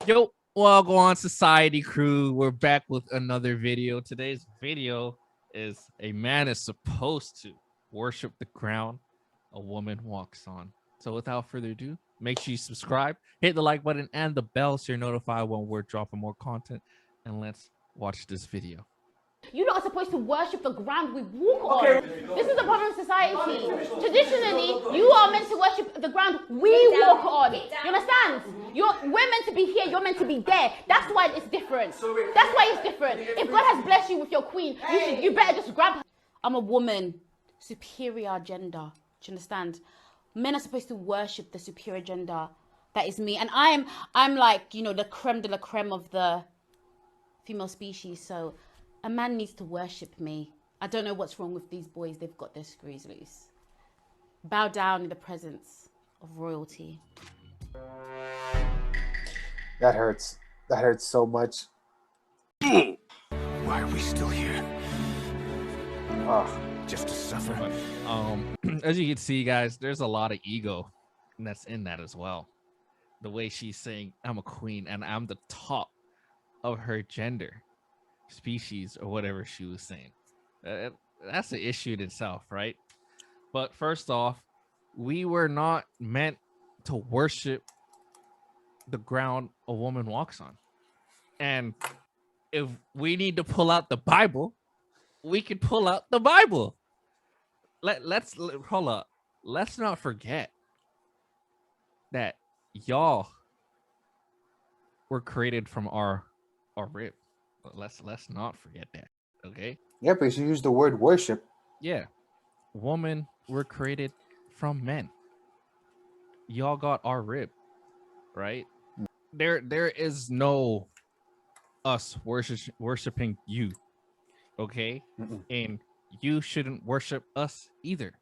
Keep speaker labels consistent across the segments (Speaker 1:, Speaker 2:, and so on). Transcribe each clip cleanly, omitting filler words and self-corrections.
Speaker 1: Yo, well, go on, society crew. We're back with another video. Today's video is a man is supposed to worship the ground a woman walks on. So without further ado, make sure you subscribe, hit the like button and the bell so you're notified when we're dropping more content. And let's watch this video.
Speaker 2: You lot are supposed to worship the ground we walk on. This is the problem of society. Traditionally, you are meant to worship the ground we walk on. You understand? We're meant to be here, you're meant to be there. That's why it's different. That's why it's different. If God has blessed you with your queen, you better just grab her. I'm a woman, superior gender. Do you understand? Men are supposed to worship the superior gender. That is me. And I'm like, you know, the creme de la creme of the female species. So a man needs to worship me. I don't know what's wrong with these boys. They've got their screws loose. Bow down in the presence of royalty.
Speaker 3: That hurts. That hurts so much.
Speaker 4: Why are we still here?
Speaker 3: Oh.
Speaker 4: Just to suffer?
Speaker 1: As you can see, guys, there's a lot of ego that's in that as well. The way she's saying, I'm a queen and I'm the top of her gender, species, or whatever she was saying. That's an issue in itself, right? But first off, we were not meant to worship the ground a woman walks on. And if we need to pull out the Bible, we can pull out the Bible. Let's hold up. Let's not forget that y'all were created from our rib. Let's not forget that. Okay.
Speaker 3: Yeah, but you use the word worship.
Speaker 1: Yeah. Women were created from men. Y'all got our rib, right? There is no us worshiping you. Okay. And you shouldn't worship us either.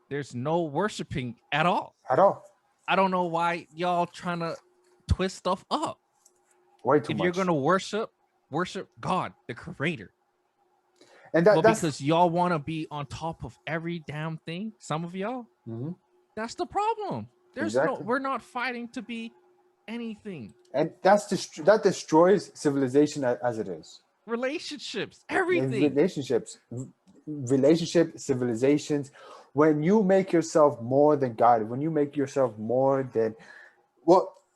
Speaker 1: There's no worshiping at all. I don't know why y'all trying to twist stuff up.
Speaker 3: Way too
Speaker 1: if
Speaker 3: much.
Speaker 1: You're gonna worship God, the creator.
Speaker 3: And
Speaker 1: that's because y'all want to be on top of every damn thing. Some of y'all, that's the problem. We're not fighting to be anything.
Speaker 3: And that destroys civilization as it is.
Speaker 1: Relationships, everything.
Speaker 3: Relationship, civilizations. When you make yourself more than God, when you make yourself more than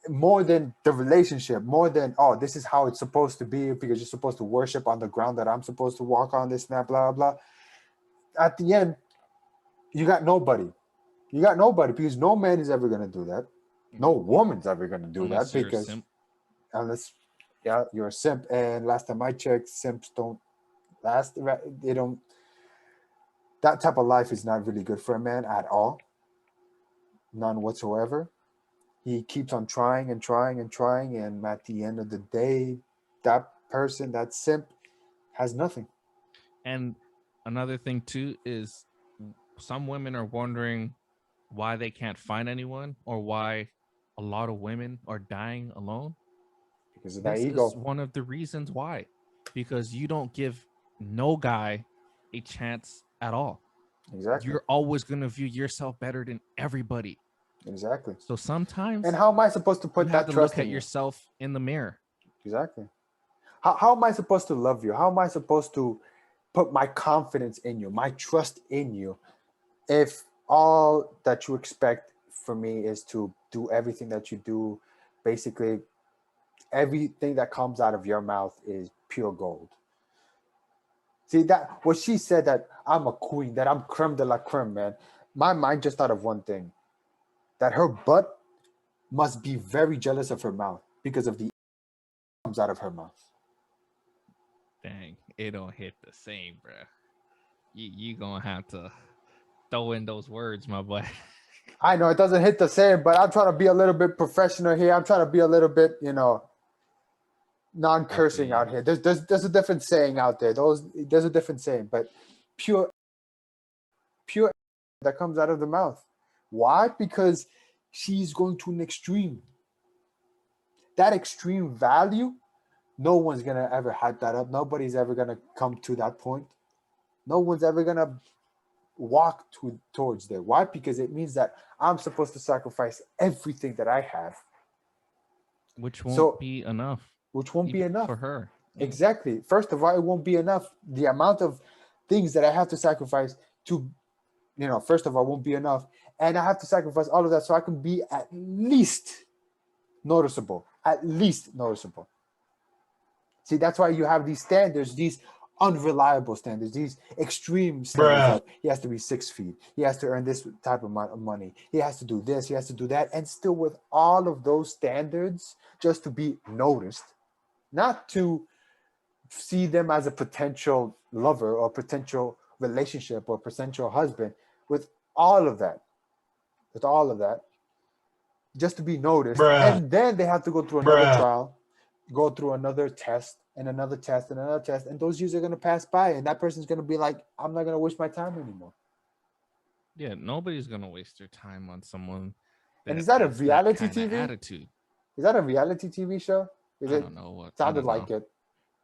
Speaker 3: the relationship, more than, oh, this is how it's supposed to be because you're supposed to worship on the ground that I'm supposed to walk on, this and that, blah, blah. At the end, you got nobody. You got nobody because no man is ever going to do that. No woman's ever going to do that because unless, yeah, you're a simp. And last time I checked, simps don't last. They don't. That type of life is not really good for a man at all. None whatsoever. He keeps on trying and trying and trying, and at the end of the day, that person, that simp, has nothing.
Speaker 1: And another thing too is some women are wondering why they can't find anyone or why a lot of women are dying alone.
Speaker 3: Because of that ego.
Speaker 1: This is one of the reasons why. Because you don't give no guy a chance at all.
Speaker 3: Exactly.
Speaker 1: You're always going to view yourself better than everybody.
Speaker 3: Exactly.
Speaker 1: So sometimes,
Speaker 3: and how am I supposed to put that trust
Speaker 1: in yourself in the mirror?
Speaker 3: Exactly. How am I supposed to love you? How am I supposed to put my confidence in you, my trust in you, if all that you expect from me is to do everything that you do? Basically, everything that comes out of your mouth is pure gold. See, that what she said, that I'm a queen, that I'm creme de la creme, man. My mind just thought of one thing. That her butt must be very jealous of her mouth because of the comes out of her mouth.
Speaker 1: Dang, it don't hit the same, bro. You gonna have to throw in those words, my boy.
Speaker 3: I know it doesn't hit the same, but I'm trying to be a little bit professional here. I'm trying to be a little bit, non-cursing out here. There's a different saying out there. There's a different saying, but pure that comes out of the mouth. Why? Because she's going to an extreme. That extreme value, no one's going to ever hype that up. Nobody's ever going to come to that point. No one's ever going to walk towards there. Why? Because it means that I'm supposed to sacrifice everything that I have
Speaker 1: which won't
Speaker 3: So,
Speaker 1: be enough
Speaker 3: which won't be
Speaker 1: even
Speaker 3: enough.
Speaker 1: for her.
Speaker 3: Exactly. First of all, it won't be enough. The amount of things that I have to sacrifice to, first of all, won't be enough. And I have to sacrifice all of that so I can be at least noticeable. At least noticeable. See, that's why you have these standards, these unreliable standards, these extreme standards of he has to be 6 feet, he has to earn this type of money, he has to do this, he has to do that, and still with all of those standards, just to be noticed, not to see them as a potential lover or potential relationship or potential husband, with all of that, with all of that, just to be noticed, and then they have to go through another trial, go through another test and another test and another test, and those years are going to pass by, and that person's going to be like, I'm not going to waste my time anymore.
Speaker 1: Yeah, nobody's gonna waste their time on someone
Speaker 3: And
Speaker 1: that
Speaker 3: is that a
Speaker 1: has that
Speaker 3: reality
Speaker 1: kind of
Speaker 3: TV?
Speaker 1: attitude.
Speaker 3: Is that a reality TV show? Is
Speaker 1: I
Speaker 3: it
Speaker 1: don't know what. I
Speaker 3: sounded
Speaker 1: don't
Speaker 3: like
Speaker 1: know.
Speaker 3: it?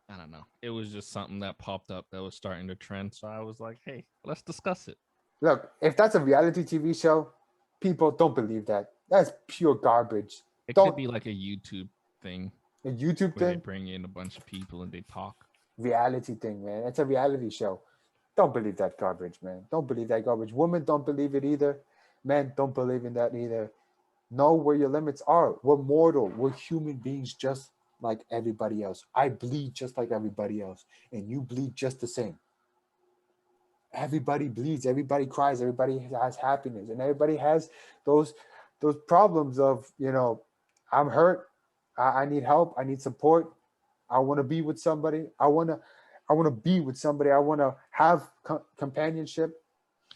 Speaker 1: I don't know. It was just something that popped up that was starting to trend. So I was like, hey, let's discuss it.
Speaker 3: Look, if that's a reality TV show, people don't believe that. That's pure garbage.
Speaker 1: It
Speaker 3: Don't
Speaker 1: could be like a YouTube thing
Speaker 3: a YouTube
Speaker 1: where they
Speaker 3: thing,
Speaker 1: bring in a bunch of people and they talk.
Speaker 3: reality thing, man. It's a reality show. Don't believe that garbage, man. Don't believe that garbage. Women don't believe it either. Men don't believe in that either. Know where your limits are. We're mortal. We're human beings just like everybody else. I bleed just like everybody else, and you bleed just the same. Everybody bleeds. Everybody cries. Everybody has happiness, and everybody has those those problems of I'm hurt. I need help. I need support. I want to be with somebody. I want to be with somebody. I want to have companionship.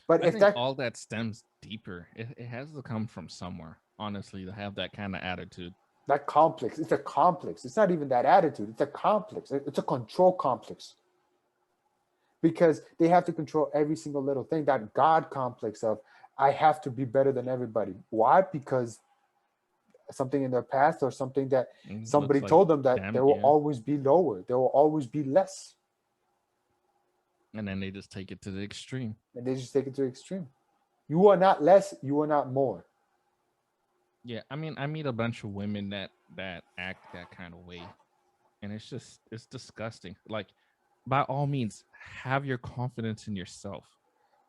Speaker 3: But
Speaker 1: I
Speaker 3: if
Speaker 1: think
Speaker 3: that
Speaker 1: all that stems deeper. It has to come from somewhere, honestly, to have that kind of attitude.
Speaker 3: that complex, it's a complex. It's not even that attitude. It's a complex. It's a control complex because they have to control every single little thing. That God complex of I have to be better than everybody. Why? Because something in their past or something that
Speaker 1: Looks
Speaker 3: somebody
Speaker 1: like
Speaker 3: told them that
Speaker 1: them,
Speaker 3: there will
Speaker 1: yeah.
Speaker 3: always be lower. There will always be less.
Speaker 1: And then they just take it to the extreme.
Speaker 3: And they just take it to the extreme. You are not less, you are not more.
Speaker 1: Yeah, I mean, I meet a bunch of women that act that kind of way, and it's disgusting. Like, by all means, have your confidence in yourself.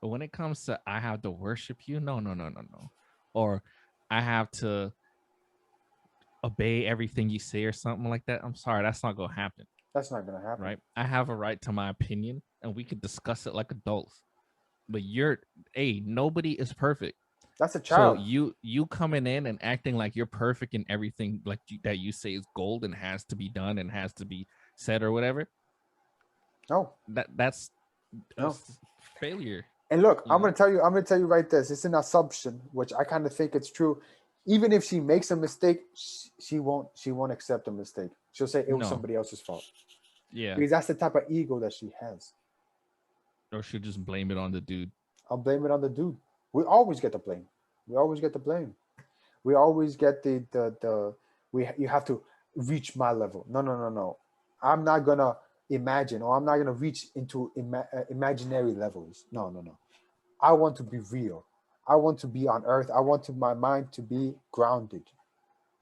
Speaker 1: But when it comes to I have to worship you, no, no, no, no, no. Or I have to obey everything you say or something like that. I'm sorry, that's not gonna happen.
Speaker 3: That's not gonna happen.
Speaker 1: Right? I have a right to my opinion and we could discuss it like adults. But nobody is perfect.
Speaker 3: That's a
Speaker 1: So
Speaker 3: child.
Speaker 1: you coming in and acting like you're perfect in everything like that you say is gold and has to be done and has to be said or whatever.
Speaker 3: No.
Speaker 1: That's
Speaker 3: No.
Speaker 1: failure.
Speaker 3: And look,
Speaker 1: You
Speaker 3: I'm
Speaker 1: know?
Speaker 3: gonna tell you right this. It's an assumption, which I kind of think it's true. Even if she makes a mistake, she won't accept a mistake. She'll say it was
Speaker 1: No.
Speaker 3: somebody else's fault.
Speaker 1: Yeah.
Speaker 3: Because that's the type of ego that she has.
Speaker 1: Or she'll just blame it on the dude.
Speaker 3: I'll blame it on the dude. We always get the blame. We always get the blame. We always get the you have to reach my level. No, no, no, no. I'm not gonna imagine, or I'm not gonna reach into imaginary levels. No, no, no. I want to be real. I want to be on earth. I want my mind to be grounded.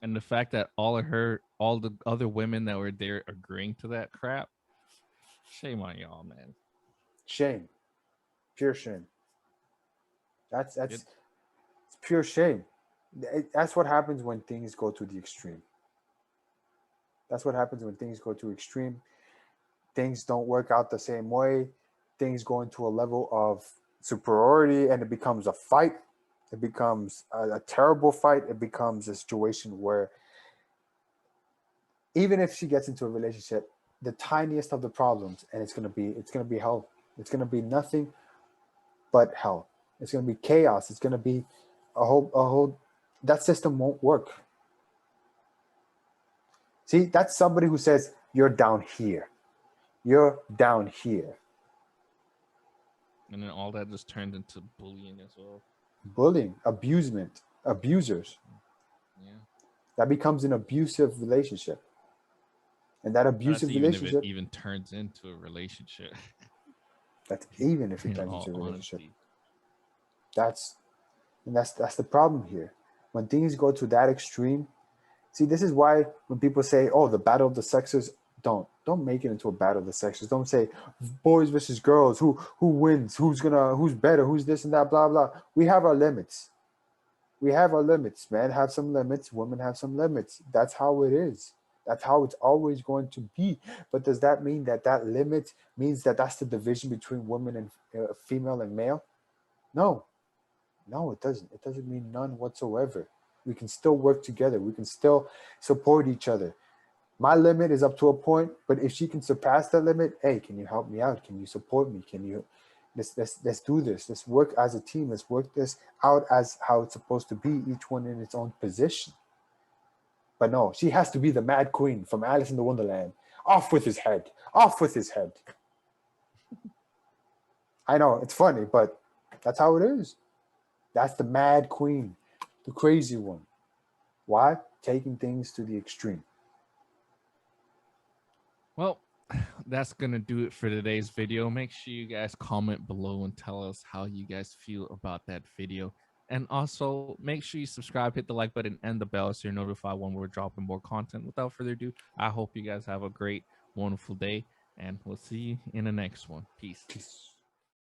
Speaker 1: And the fact that all the other women that were there agreeing to that crap, shame on y'all, man.
Speaker 3: Shame, pure shame. That's
Speaker 1: It,
Speaker 3: it's pure shame. That's what happens when things go to the extreme. That's what happens when things go to extreme. Things don't work out the same way. Things go into a level of superiority, and it becomes a fight. It becomes a terrible fight. It becomes a situation where even if she gets into a relationship, the tiniest of the problems, and it's gonna be hell. It's gonna be nothing but hell. It's gonna be chaos. It's gonna be a whole. That system won't work. See, that's somebody who says you're down here. You're down here.
Speaker 1: and then all that just turned into bullying as well.
Speaker 3: Bullying, abusement, abusers.
Speaker 1: Yeah.
Speaker 3: That becomes an abusive relationship. And that
Speaker 1: That's
Speaker 3: abusive
Speaker 1: even if it
Speaker 3: relationship,
Speaker 1: even turns into a relationship.
Speaker 3: that's even if it
Speaker 1: In
Speaker 3: turns
Speaker 1: all
Speaker 3: into a relationship.
Speaker 1: honesty.
Speaker 3: That's the problem here. When things go to that extreme, See, this is why when people say, "Oh, the battle of the sexes," don't make it into a battle of the sexes. Don't say boys versus girls. Who wins? Who's better? Who's this and that? Blah blah. We have our limits. We have our limits. Men have some limits. Women have some limits. That's how it is. That's how it's always going to be. But does that mean that that limit means that that's the division between women and female and male? No, no, it doesn't. It doesn't mean none whatsoever. We can still work together. We can still support each other. My limit is up to a point, but if she can surpass that limit, hey, can you help me out? Can you support me? Can you let's do this. Let's work as a team. Let's work this out as how it's supposed to be, each one in its own position. But no, she has to be the Mad Queen from Alice in the Wonderland. Off with his head. Off with his head. I know it's funny, but that's how it is. That's the Mad Queen, the crazy one. Why? Taking things to the extreme.
Speaker 1: Well, that's gonna do it for today's video. Make sure you guys comment below and tell us how you guys feel about that video. And also make sure you subscribe, hit the like button and the bell so you're notified when we're dropping more content. Without further ado, I hope you guys have a great, wonderful day, and we'll see you in the next one. Peace.
Speaker 3: Peace.